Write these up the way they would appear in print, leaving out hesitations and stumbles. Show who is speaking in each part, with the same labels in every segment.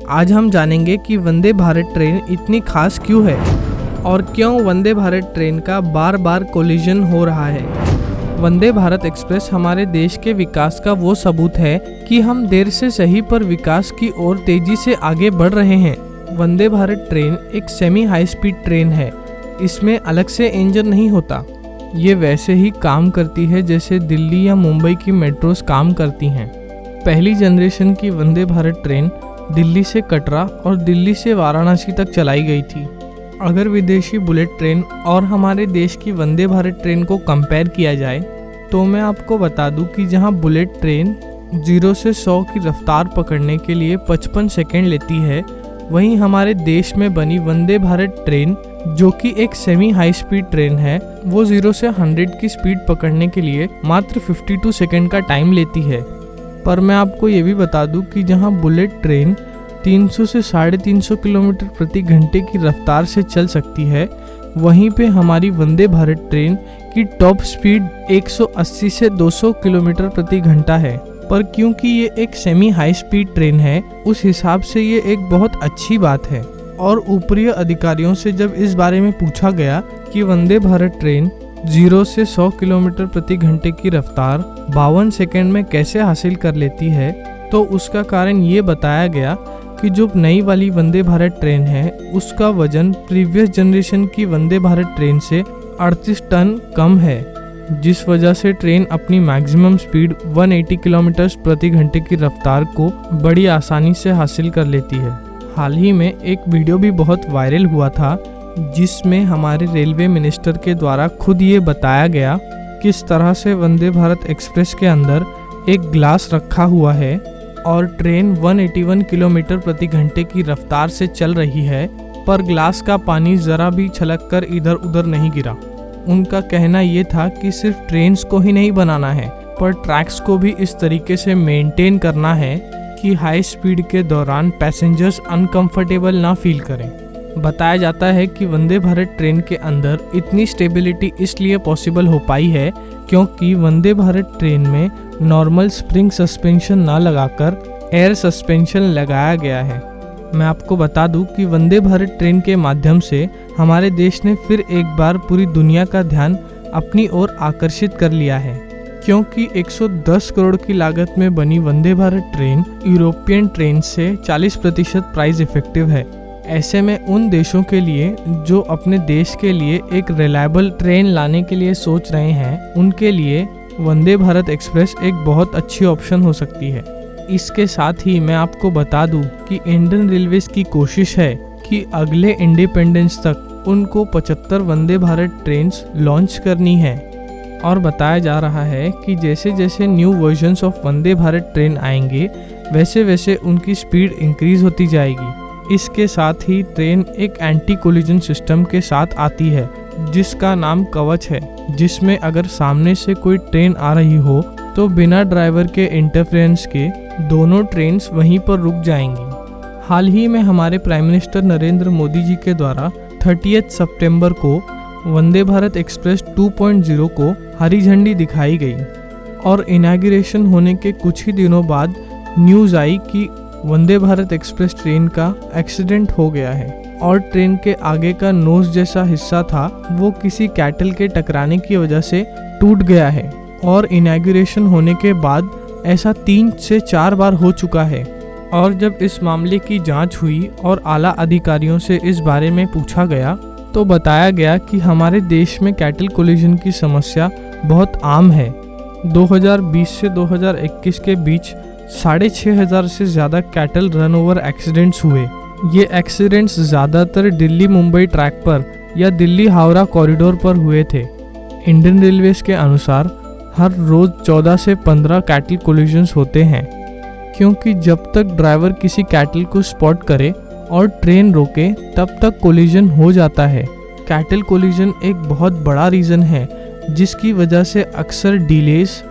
Speaker 1: आज हम जानेंगे कि वंदे भारत ट्रेन इतनी खास क्यों है और क्यों वंदे भारत ट्रेन का बार बार कोलिजन हो रहा है। वंदे भारत एक्सप्रेस हमारे देश के विकास का वो सबूत है कि हम देर से सही पर विकास की ओर तेजी से आगे बढ़ रहे हैं। वंदे भारत ट्रेन एक सेमी हाई स्पीड ट्रेन है। इसमें अलग से इंजन नहीं होता। ये वैसे ही काम करती है जैसे दिल्ली या मुंबई की मेट्रोस काम करती हैं। पहली जनरेशन की वंदे भारत ट्रेन दिल्ली से कटरा और दिल्ली से वाराणसी तक चलाई गई थी। अगर विदेशी बुलेट ट्रेन और हमारे देश की वंदे भारत ट्रेन को कंपेयर किया जाए तो मैं आपको बता दूं कि जहां बुलेट ट्रेन 0 से 100 की रफ्तार पकड़ने के लिए 55 सेकेंड लेती है, वहीं हमारे देश में बनी वंदे भारत ट्रेन जो कि एक सेमी हाई स्पीड ट्रेन है, वो 0 से 100 की स्पीड पकड़ने के लिए मात्र 52 सेकेंड का टाइम लेती है। पर मैं आपको ये भी बता दूं कि जहां बुलेट ट्रेन 300 से 350 किलोमीटर प्रति घंटे की रफ्तार से चल सकती है, वहीं पे हमारी वंदे भारत ट्रेन की टॉप स्पीड 180 से 200 किलोमीटर प्रति घंटा है। पर क्योंकि ये एक सेमी हाई स्पीड ट्रेन है, उस हिसाब से ये एक बहुत अच्छी बात है। और ऊपरी अधिकारियों से जब इस बारे में पूछा गया कि वंदे भारत ट्रेन 0 से 100 किलोमीटर प्रति घंटे की रफ्तार 52 सेकेंड में कैसे हासिल कर लेती है, तो उसका कारण ये बताया गया कि जो नई वाली वंदे भारत ट्रेन है उसका वजन प्रीवियस जनरेशन की वंदे भारत ट्रेन से 38 टन कम है, जिस वजह से ट्रेन अपनी मैक्सिमम स्पीड 180 किलोमीटर प्रति घंटे की रफ्तार को बड़ी आसानी से हासिल कर लेती है। हाल ही में एक वीडियो भी बहुत वायरल हुआ था जिसमें हमारे रेलवे मिनिस्टर के द्वारा खुद ये बताया गया किस तरह से वंदे भारत एक्सप्रेस के अंदर एक ग्लास रखा हुआ है और ट्रेन 181 किलोमीटर प्रति घंटे की रफ्तार से चल रही है, पर ग्लास का पानी जरा भी छलक कर इधर उधर नहीं गिरा। उनका कहना ये था कि सिर्फ ट्रेन्स को ही नहीं बनाना है, पर ट्रैक्स को भी इस तरीके से मेंटेन करना है कि हाई स्पीड के दौरान पैसेंजर्स अनकंफर्टेबल ना फील करें। बताया जाता है कि वंदे भारत ट्रेन के अंदर इतनी स्टेबिलिटी इसलिए पॉसिबल हो पाई है क्योंकि वंदे भारत ट्रेन में नॉर्मल स्प्रिंग सस्पेंशन ना लगाकर एयर सस्पेंशन लगाया गया है। मैं आपको बता दूं कि वंदे भारत ट्रेन के माध्यम से हमारे देश ने फिर एक बार पूरी दुनिया का ध्यान अपनी ओर आकर्षित कर लिया है, क्योंकि 110 करोड़ की लागत में बनी Vande Bharat train European train से 40% प्राइस इफेक्टिव है। ऐसे में उन देशों के लिए जो अपने देश के लिए एक रिलायबल ट्रेन लाने के लिए सोच रहे हैं, उनके लिए वंदे भारत एक्सप्रेस एक बहुत अच्छी ऑप्शन हो सकती है। इसके साथ ही मैं आपको बता दूं कि इंडियन रेलवेज की कोशिश है कि अगले इंडिपेंडेंस तक उनको 75 वंदे भारत ट्रेन्स लॉन्च करनी है। और बताया जा रहा है कि जैसे जैसे new versions of Vande Bharat train आएंगे वैसे वैसे उनकी स्पीड इंक्रीज होती जाएगी। इसके साथ ही ट्रेन एक एंटी कोलिजन सिस्टम के साथ आती है जिसका नाम कवच है, जिसमें अगर सामने से कोई ट्रेन आ रही हो तो बिना ड्राइवर के इंटरफेरेंस के दोनों ट्रेन्स वहीं पर रुक जाएंगी। हाल ही में हमारे प्राइम मिनिस्टर नरेंद्र मोदी जी के द्वारा 30 सितंबर को वंदे भारत एक्सप्रेस 2.0 को हरी झंडी दिखाई गई और इनॉग्रेशन होने के कुछ ही दिनों बाद न्यूज़ आई कि वंदे भारत एक्सप्रेस ट्रेन का एक्सीडेंट हो गया है और ट्रेन के आगे का नोज जैसा हिस्सा था वो किसी कैटल के टकराने की वजह से टूट गया है। और इनॉग्रेशन होने के बाद ऐसा 3 से 4 बार हो चुका है। और जब इस मामले की जांच हुई और आला अधिकारियों से इस बारे में पूछा गया तो बताया गया कि हमारे देश में कैटल कोलिजन की समस्या बहुत आम है। 2020 से 2021 के बीच 6,500 से ज़्यादा कैटल रन ओवर एक्सीडेंट्स हुए। ये एक्सीडेंट्स ज़्यादातर दिल्ली मुंबई ट्रैक पर या दिल्ली हावड़ा कॉरिडोर पर हुए थे। इंडियन रेलवेज के अनुसार हर रोज़ 14 से 15 कैटल कोलिजन्स होते हैं, क्योंकि जब तक ड्राइवर किसी कैटल को स्पॉट करे और ट्रेन रोके तब तक कोलिजन हो जाता है। कैटल कोलिजन एक बहुत बड़ा रीज़न है जिसकी वजह से अक्सर डिलेज,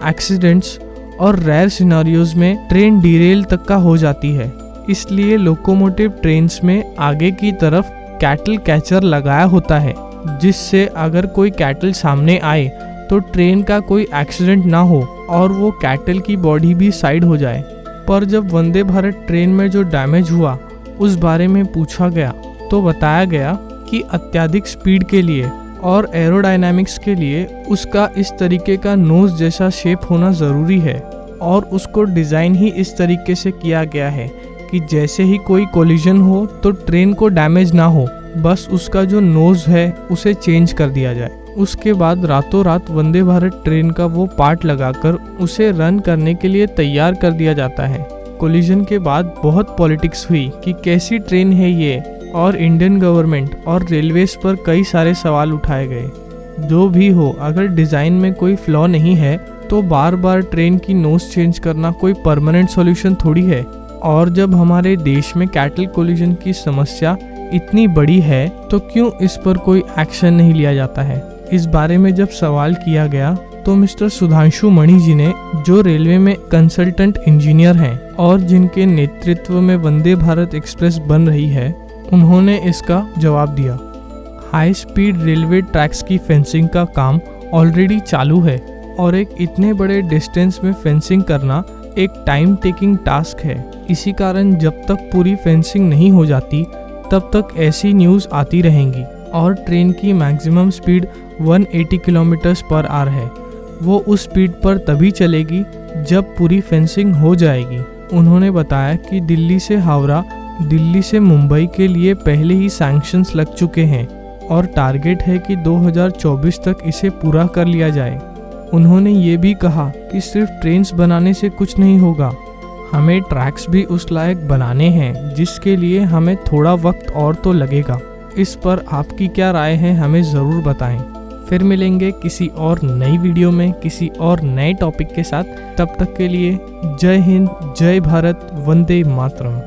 Speaker 1: एक्सीडेंट्स और रेयर सिनेरियोज में ट्रेन डिरेल तक का हो जाती है। इसलिए लोकोमोटिव ट्रेन्स में आगे की तरफ कैटल कैचर लगाया होता है, जिससे अगर कोई कैटल सामने आए तो ट्रेन का कोई एक्सीडेंट ना हो और वो कैटल की बॉडी भी साइड हो जाए। पर जब वंदे भारत ट्रेन में जो डैमेज हुआ उस बारे में पूछा गया तो बताया गया कि अत्यधिक स्पीड के लिए और एरोडायनामिक्स के लिए उसका इस तरीके का नोज जैसा शेप होना ज़रूरी है और उसको डिज़ाइन ही इस तरीके से किया गया है कि जैसे ही कोई कोलिजन हो तो ट्रेन को डैमेज ना हो, बस उसका जो नोज है उसे चेंज कर दिया जाए। उसके बाद रातों रात वंदे भारत ट्रेन का वो पार्ट लगाकर उसे रन करने के लिए तैयार कर दिया जाता है। कोलिजन के बाद बहुत पॉलिटिक्स हुई कि कैसी ट्रेन है ये, और इंडियन गवर्नमेंट और रेलवेज पर कई सारे सवाल उठाए गए। जो भी हो, अगर डिज़ाइन में कोई फ्लॉ नहीं है तो बार बार ट्रेन की नोज चेंज करना कोई परमानेंट सॉल्यूशन थोड़ी है। और जब हमारे देश में कैटल कोलिजन की समस्या इतनी बड़ी है तो क्यों इस पर कोई एक्शन नहीं लिया जाता है। इस बारे में जब सवाल किया गया तो मिस्टर सुधांशु मणि जी ने, जो रेलवे में कंसल्टेंट इंजीनियर हैं और जिनके नेतृत्व में वंदे भारत एक्सप्रेस बन रही है, उन्होंने इसका जवाब दिया। हाई स्पीड रेलवे ट्रैक्स की फेंसिंग का काम ऑलरेडी चालू है और एक इतने बड़े डिस्टेंस में फेंसिंग करना एक टाइम टेकिंग टास्क है। इसी कारण जब तक पूरी फेंसिंग नहीं हो जाती तब तक ऐसी न्यूज़ आती रहेंगी। और ट्रेन की maximum speed 180 kilometres per hour है। वो उस स्पीड पर तभी चलेगी जब पूरी फेंसिंग हो जाएगी। उन्होंने बताया कि दिल्ली से हावड़ा, दिल्ली से मुंबई के लिए पहले ही सैंक्शंस लग चुके हैं और टारगेट है कि 2024 तक इसे पूरा कर लिया जाए। उन्होंने ये भी कहा कि सिर्फ ट्रेन्स बनाने से कुछ नहीं होगा, हमें ट्रैक्स भी उस लायक बनाने हैं जिसके लिए हमें थोड़ा वक्त और तो लगेगा। इस पर आपकी क्या राय है, हमें ज़रूर बताएं। फिर मिलेंगे किसी और नई वीडियो में किसी और नए टॉपिक के साथ। तब तक के लिए जय हिंद, जय भारत, वंदे मातरम।